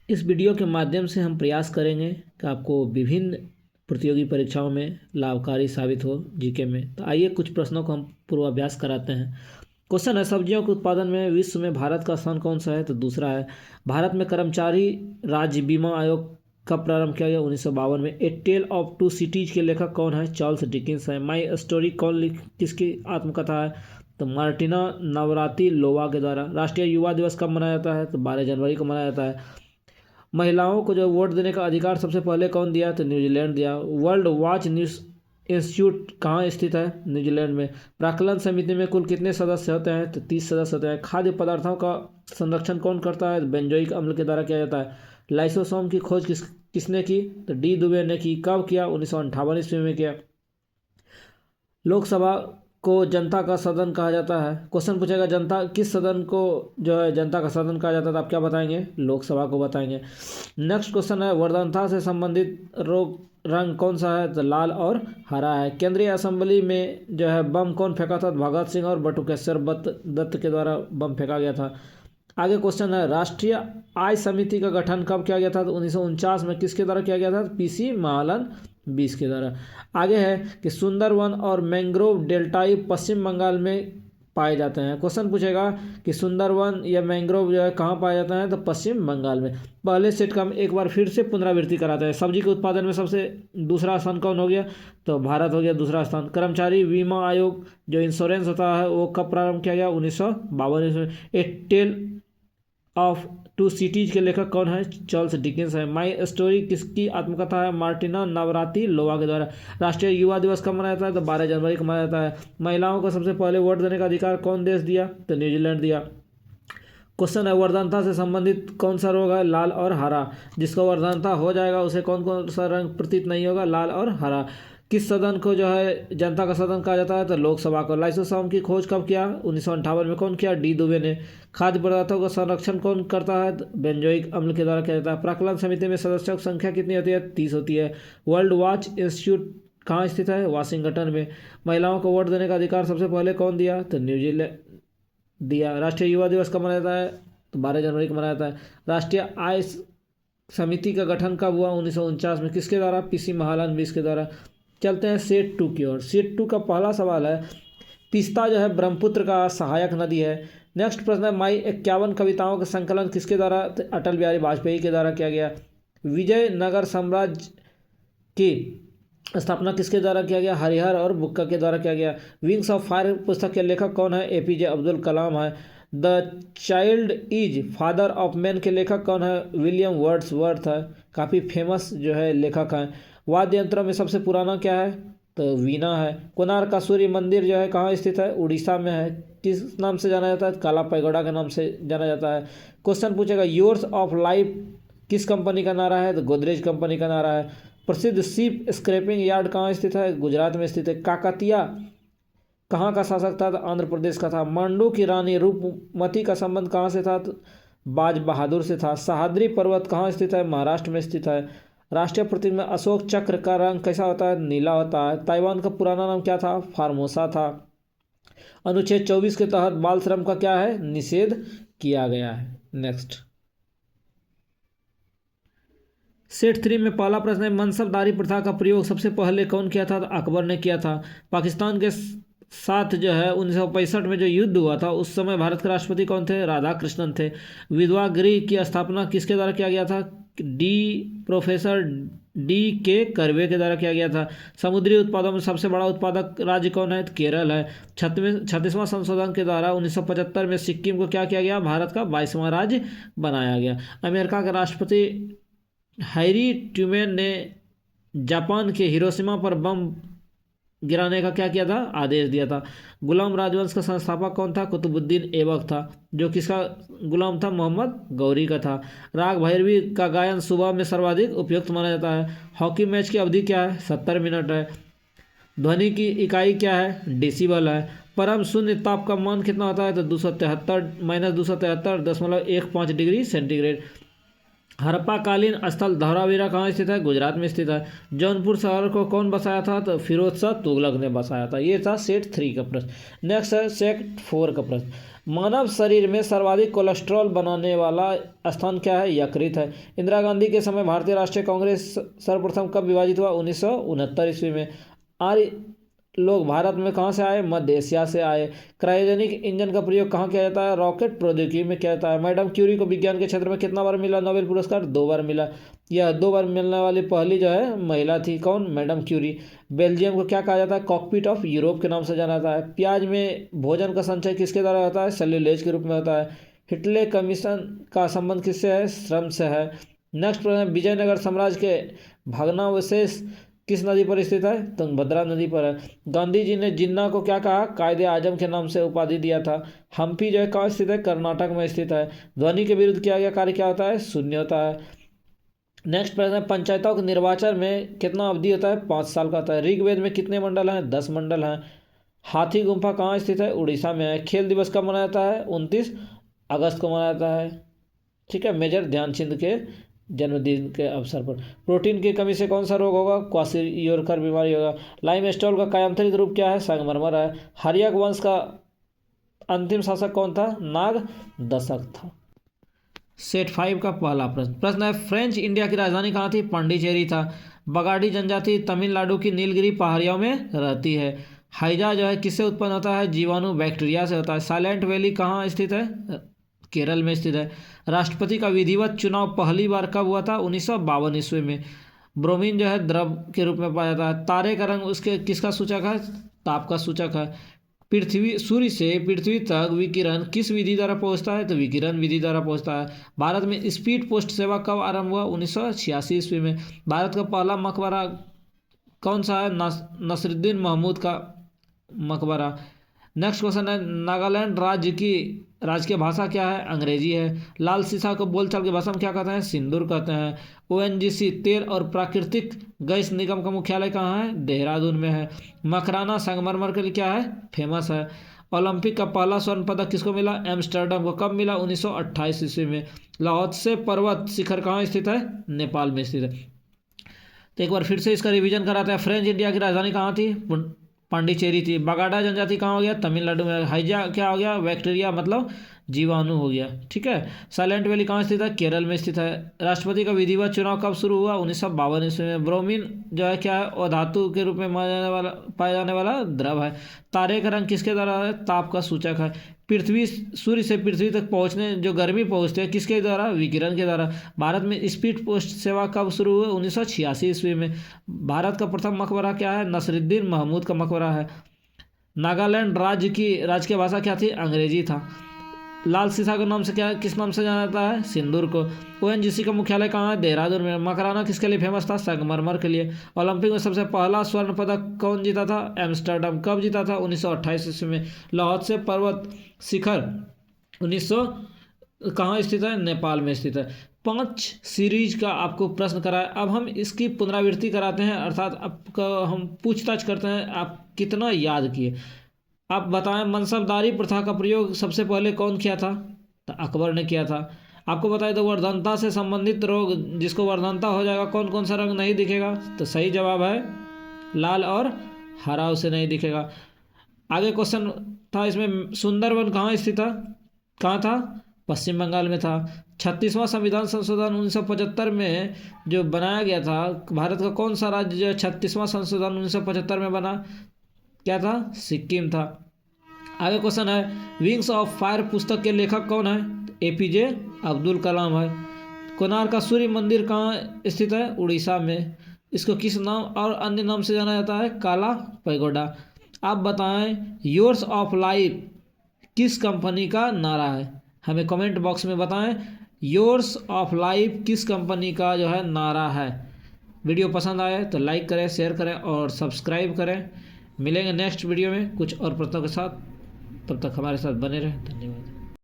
इस वीडियो के माध्यम से हम प्रयास करेंगे कि आपको विभिन्न प्रतियोगी परीक्षाओं में लाभकारी साबित हो जीके में। तो आइए कुछ प्रश्नों को हम पूर्वाभ्यास कराते हैं। क्वेश्चन है, सब्जियों के उत्पादन में विश्व में भारत का स्थान कौन सा है? तो दूसरा है। भारत में कर्मचारी राज्य बीमा आयोग कब प्रारंभ किया गया? 1952 में। ए टेल ऑफ टू सिटीज के लेखक कौन है? चार्ल्स डिकिंस है। माई स्टोरी किसकी आत्मकथा है? तो मार्टिना नवराती लोवा के द्वारा। राष्ट्रीय युवा दिवस कब मनाया जाता है? तो 12 जनवरी को मनाया जाता है। महिलाओं को जो वोट देने का अधिकार सबसे पहले कौन दिया? तो न्यूजीलैंड दिया। वर्ल्ड वॉच न्यूज इंस्टीट्यूट कहाँ स्थित है? न्यूजीलैंड में। प्राक्कलन समिति में कुल कितने सदस्य होते हैं? तो 30 सदस्य होते हैं। खाद्य पदार्थों का संरक्षण कौन करता है? बेंजोइक अम्ल के द्वारा किया जाता है। लाइसोसोम की खोज किसने की? तो डी दुबे ने की। कब किया? 1958 ईस्वी में किया। लोकसभा को जनता का सदन कहा जाता है। क्वेश्चन पूछेगा, जनता किस सदन को जो है जनता का सदन कहा जाता है? तो आप क्या बताएंगे? लोकसभा को बताएंगे। नेक्स्ट क्वेश्चन है, वर्धनता से संबंधित रोग रंग कौन सा है? तो लाल और हरा है। केंद्रीय असेंबली में जो है बम कौन फेंका था? भगत सिंह और बटुकेश्वर दत्त के द्वारा बम फेंका गया था। आगे क्वेश्चन है, राष्ट्रीय आय समिति का गठन कब किया गया था? तो 1949 में। किसके द्वारा किया गया था? पीसी महालन 20 के द्वारा। आगे है कि सुंदरवन और मैंग्रोव डेल्टाई पश्चिम बंगाल में पाए जाते हैं। क्वेश्चन पूछेगा कि सुंदरवन या मैंग्रोव जो है कहाँ पाया जाता है? तो पश्चिम बंगाल में। पहले सेट का हम एक बार फिर से पुनरावृत्ति कराते हैं। सब्जी के उत्पादन में सबसे दूसरा स्थान कौन हो गया? तो भारत हो गया दूसरा स्थान। कर्मचारी बीमा आयोग जो इंश्योरेंस होता है वो कब प्रारंभ किया गया? 1952 में। ए टेल ऑफ टू सिटीज के लेखक कौन है? चार्ल्स डिकिंस है। माई स्टोरी किसकी आत्मकथा है? मार्टिना नवराती लोवा के द्वारा। राष्ट्रीय युवा दिवस कब मनाया जाता है? तो 12 जनवरी को मनाया जाता है। महिलाओं को सबसे पहले वोट देने का अधिकार कौन देश दिया? तो न्यूजीलैंड दिया। क्वेश्चन है, वर्धनता से संबंधित कौन सा रोग है? लाल और हरा। जिसको वर्धनता हो जाएगा उसे कौन कौन सा रंग प्रतीत नहीं होगा? लाल और हरा। किस सदन को जो है जनता का सदन कहा जाता है? तो लोकसभा को। लाइसोसोम की खोज कब किया? 1958 में। कौन किया? डी दुबे ने। खाद्य पदार्थों का संरक्षण कौन करता है? बेंजोइक अम्ल के द्वारा किया जाता है। प्राक्कलन समिति में सदस्यों की संख्या कितनी होती है? 30 होती है। वर्ल्ड वॉच इंस्टीट्यूट कहाँ स्थित है? वाशिंगटन में। महिलाओं को वोट देने का अधिकार सबसे पहले कौन दिया? तो न्यूजीलैंड दिया। राष्ट्रीय युवा दिवस कब मनाया जाता है? तो 12 जनवरी को मनाया जाता है। राष्ट्रीय आय समिति का गठन कब हुआ? 1949 में। किसके द्वारा? पीसी महालन 20 के द्वारा। चलते हैं सेट 2 की ओर। सेट 2 का पहला सवाल है, तीस्ता जो है ब्रह्मपुत्र का सहायक नदी है। नेक्स्ट प्रश्न है, माई 51 कविताओं का संकलन किसके द्वारा? तो अटल बिहारी वाजपेयी के द्वारा किया गया। विजयनगर साम्राज्य की स्थापना किसके द्वारा किया गया? हरिहर और बुक्का के द्वारा किया गया। विंग्स ऑफ फायर पुस्तक के लेखक कौन है? एपीजे अब्दुल कलाम है। The child is father of man के लेखक कौन है? विलियम वर्ड्सवर्थ है। काफ़ी फेमस जो है लेखक हैं। वाद्य यंत्रों में सबसे पुराना क्या है? तो वीणा है। कोणार्क का सूर्य मंदिर जो है कहाँ स्थित है? उड़ीसा में है। किस नाम से जाना जाता है? काला पैगोडा के नाम से जाना जाता है। क्वेश्चन पूछेगा, योर्स ऑफ लाइफ किस कंपनी का नारा है? तो गोदरेज कंपनी का नारा है। प्रसिद्ध शिप स्क्रैपिंग यार्ड कहाँ स्थित है? गुजरात में स्थित है। काकतिया कहाँ का शासक था? तो आंध्र प्रदेश का था। मांडू की रानी रूपमती का संबंध कहाँ से था? तो बाज बहादुर से था। सह्याद्री पर्वत कहाँ स्थित है? महाराष्ट्र में स्थित है। राष्ट्रीय प्रतीक में अशोक चक्र का रंग कैसा होता है? नीला होता है। ताइवान का पुराना नाम क्या था? फार्मोसा था। अनुच्छेद 24 के तहत बाल श्रम का क्या है? निषेध किया गया है। नेक्स्ट सेट 3 में पहला प्रश्न है, मनसबदारी प्रथा का प्रयोग सबसे पहले कौन किया था? तो अकबर ने किया था। पाकिस्तान के साथ जो है 1965 में जो युद्ध हुआ था उस समय भारत के राष्ट्रपति कौन थे? राधा कृष्णन थे। विधवा गृह की स्थापना किसके द्वारा किया गया था? प्रोफेसर डी के कर्वे के द्वारा किया गया था। समुद्री उत्पादों में सबसे बड़ा उत्पादक राज्य कौन है? तो केरल है। 36वां संशोधन के द्वारा 1975 में सिक्किम को क्या किया गया? भारत का 22वां राज्य बनाया गया। अमेरिका के राष्ट्रपति हैरी ट्रूमैन ने जापान के हिरोशिमा पर बम गिराने का क्या किया था? आदेश दिया था। गुलाम राजवंश का संस्थापक कौन था? कुतुबुद्दीन ऐबक था। जो किसका गुलाम था? मोहम्मद गौरी का था। राग भैरवी का गायन सुबह में सर्वाधिक उपयुक्त माना जाता है। हॉकी मैच की अवधि क्या है? 70 मिनट है। ध्वनि की इकाई क्या है? डेसिबल है। परम शून्य ताप का मान कितना होता है? तो 273 -273.15 डिग्री सेंटीग्रेड। हड़प्पाकालीन स्थल धौलावीरा कहाँ स्थित है? गुजरात में स्थित है। जौनपुर शहर को कौन बसाया था? तो फिरोज शाह तुगलक ने बसाया था। ये था सेट 3 का प्रश्न। नेक्स्ट है सेट 4 का प्रश्न। मानव शरीर में सर्वाधिक कोलेस्ट्रॉल बनाने वाला स्थान क्या है? यकृत है। इंदिरा गांधी के समय भारतीय राष्ट्रीय कांग्रेस सर्वप्रथम कब विभाजित हुआ? 1969 ईस्वी में। आर्य लोग भारत में कहाँ से आए? मध्य एशिया से आए। क्रायोजेनिक इंजन का प्रयोग कहाँ किया जाता है? रॉकेट प्रौद्योगिकी में किया जाता है। मैडम क्यूरी को विज्ञान के क्षेत्र में कितना बार मिला नोबेल पुरस्कार? 2 बार मिला। यह 2 बार मिलने वाली पहली जो है महिला थी। कौन? Madam Curie. बेल्जियम को क्या कहा जाता है? कॉकपिट ऑफ यूरोप के नाम से जाना जाता है। प्याज में भोजन का संचय किसके द्वारा होता है? सेल्यूलोज के रूप में होता है। हिटले कमीशन का संबंध किससे है? श्रम से है। नेक्स्ट प्रश्न, विजयनगर साम्राज्य के भग्नावशेष किस नदी पर स्थित है? तुंगभद्रा नदी पर है। गांधी जी ने जिन्ना को क्या कहा? कायदे आजम के नाम से उपाधि दिया था। हम्पी जो है कहाँ स्थित है? कर्नाटक में स्थित है। ध्वनि के विरुद्ध किया गया कार्य क्या होता है? शून्य होता है। नेक्स्ट प्रश्न है, पंचायतों के निर्वाचन में कितना अवधि होता है? 5 साल का होता है। ऋग्वेद में कितने मंडल हैं? 10 मंडल हैं। हाथी गुम्फा कहाँ स्थित है? उड़ीसा में है। खेल दिवस कब मनाया जाता है? 29 अगस्त को मनाया जाता है। ठीक है, मेजर ध्यानचंद के जन्मदिन के अवसर पर। प्रोटीन की कमी से कौन सा रोग होगा? क्वाशियोरकर बीमारी होगा। लाइम स्टोन का कायांतरित रूप क्या है? संगमरमर है। हर्यक वंश का अंतिम शासक कौन था? नाग दशक था। सेट 5 का पहला प्रश्न है, फ्रेंच इंडिया की राजधानी कहाँ थी? पांडिचेरी था। बगाड़ी जनजाति तमिलनाडु की नीलगिरी पहाड़ियों में रहती है। हैजा जो है किससे उत्पन्न होता है? जीवाणु बैक्टीरिया से होता है। साइलेंट वैली कहाँ स्थित है? केरल में स्थित है। राष्ट्रपति का विधिवत चुनाव पहली बार कब हुआ था? 1952 ईस्वी में। ब्रोमीन जो है द्रव के रूप में पाया जाता है। तारे का रंग उसके किसका सूचक है? ताप का सूचक है। पृथ्वी सूर्य से पृथ्वी तक विकिरण किस विधि द्वारा पहुंचता है? तो विकिरण विधि द्वारा पहुंचता है। भारत में स्पीड पोस्ट सेवा कब आरंभ हुआ? 1986 ईस्वी में। भारत का पहला मकबरा कौन सा है? नसरुद्दीन महमूद का मकबरा। नेक्स्ट क्वेश्चन है, नागालैंड राज्य की राजकीय भाषा क्या है? अंग्रेजी है। लाल सीसा को बोलचाल की भाषा में क्या कहते हैं? सिंदूर कहते हैं। ओएनजीसी तेल और प्राकृतिक गैस निगम का मुख्यालय कहाँ है? देहरादून में है। मकराना संगमरमर के लिए क्या है? फेमस है। ओलंपिक का पहला स्वर्ण पदक किसको मिला? एम्स्टर्डम को। कब मिला? 1928 ईस्वी में। लाओत्से पर्वत शिखर कहाँ स्थित है? नेपाल में स्थित है। तो एक बार फिर से इसका रिवीजन कराते हैं। फ्रेंच इंडिया की राजधानी कहाँ थी? पांडिचेरी थी। बगाड़ा जनजाति कहाँ हो गया? तमिलनाडु में। हैजा क्या हो गया? बैक्टीरिया मतलब जीवाणु हो गया। ठीक है। साइलेंट वैली कहाँ स्थित है? केरल में स्थित है। राष्ट्रपति का विधिवत चुनाव कब शुरू हुआ? 1952 ईस्वी में। ब्रोमीन जो है क्या है? अधातु के रूप में पाया जाने वाला द्रव है। तारे का रंग किसके द्वारा है? ताप का सूचक है। पृथ्वी सूर्य से पृथ्वी तक पहुंचने जो गर्मी पहुंचते हैं किसके द्वारा? विकिरण के द्वारा। भारत में स्पीड पोस्ट सेवा कब शुरू हुई? 1986 ईस्वी में। भारत का प्रथम मकबरा क्या है? नसरुद्दीन महमूद का मकबरा है। नागालैंड राज्य की राजकीय भाषा क्या थी? अंग्रेजी था। लाल सीसा के नाम से क्या किस नाम से जाना जाता है? सिंदूर को। ओएनजीसी का मुख्यालय कहाँ है? देहरादून में। मकराना किसके लिए फेमस था? संगमरमर के लिए। ओलंपिक में सबसे पहला स्वर्ण पदक कौन जीता था? एम्स्टर्डम। कब जीता था? 1928 ईस्वी में। लाओत्से पर्वत शिखर 1900 कहाँ स्थित है? नेपाल में स्थित है। 5 सीरीज का आपको प्रश्न करा है। अब हम इसकी पुनरावृत्ति कराते हैं, अर्थात आपका हम पूछताछ करते हैं आप कितना याद किए। आप बताएं, मनसबदारी प्रथा का प्रयोग सबसे पहले कौन किया था? तो अकबर ने किया था। आपको बताएं तो वर्धनता से संबंधित रोग जिसको वर्धनता हो जाएगा कौन कौन सा रंग नहीं दिखेगा? तो सही जवाब है लाल और हरा, उसे नहीं दिखेगा। आगे क्वेश्चन था इसमें, सुंदरवन कहाँ स्थित था? कहाँ था? पश्चिम बंगाल में था। 36वां संविधान संशोधन 1975 में जो बनाया गया था, भारत का कौन सा राज्य जो 36वां संशोधन 1975 में बना? क्या था? सिक्किम था। आगे क्वेश्चन है, विंग्स ऑफ फायर पुस्तक के लेखक कौन है? एपीजे अब्दुल कलाम है। कोणार्क का सूर्य मंदिर कहाँ स्थित है? उड़ीसा में। इसको किस नाम और अन्य नाम से जाना जाता है? काला पैगोडा। आप बताएं, योर्स ऑफ लाइफ किस कंपनी का नारा है? हमें कमेंट बॉक्स में बताएं, योर्स ऑफ लाइफ किस कंपनी का जो है नारा है। वीडियो पसंद आए तो लाइक करें, शेयर करें और सब्सक्राइब करें। मिलेंगे नेक्स्ट वीडियो में कुछ और प्रश्नों के साथ। तब तक हमारे साथ बने रहें। धन्यवाद।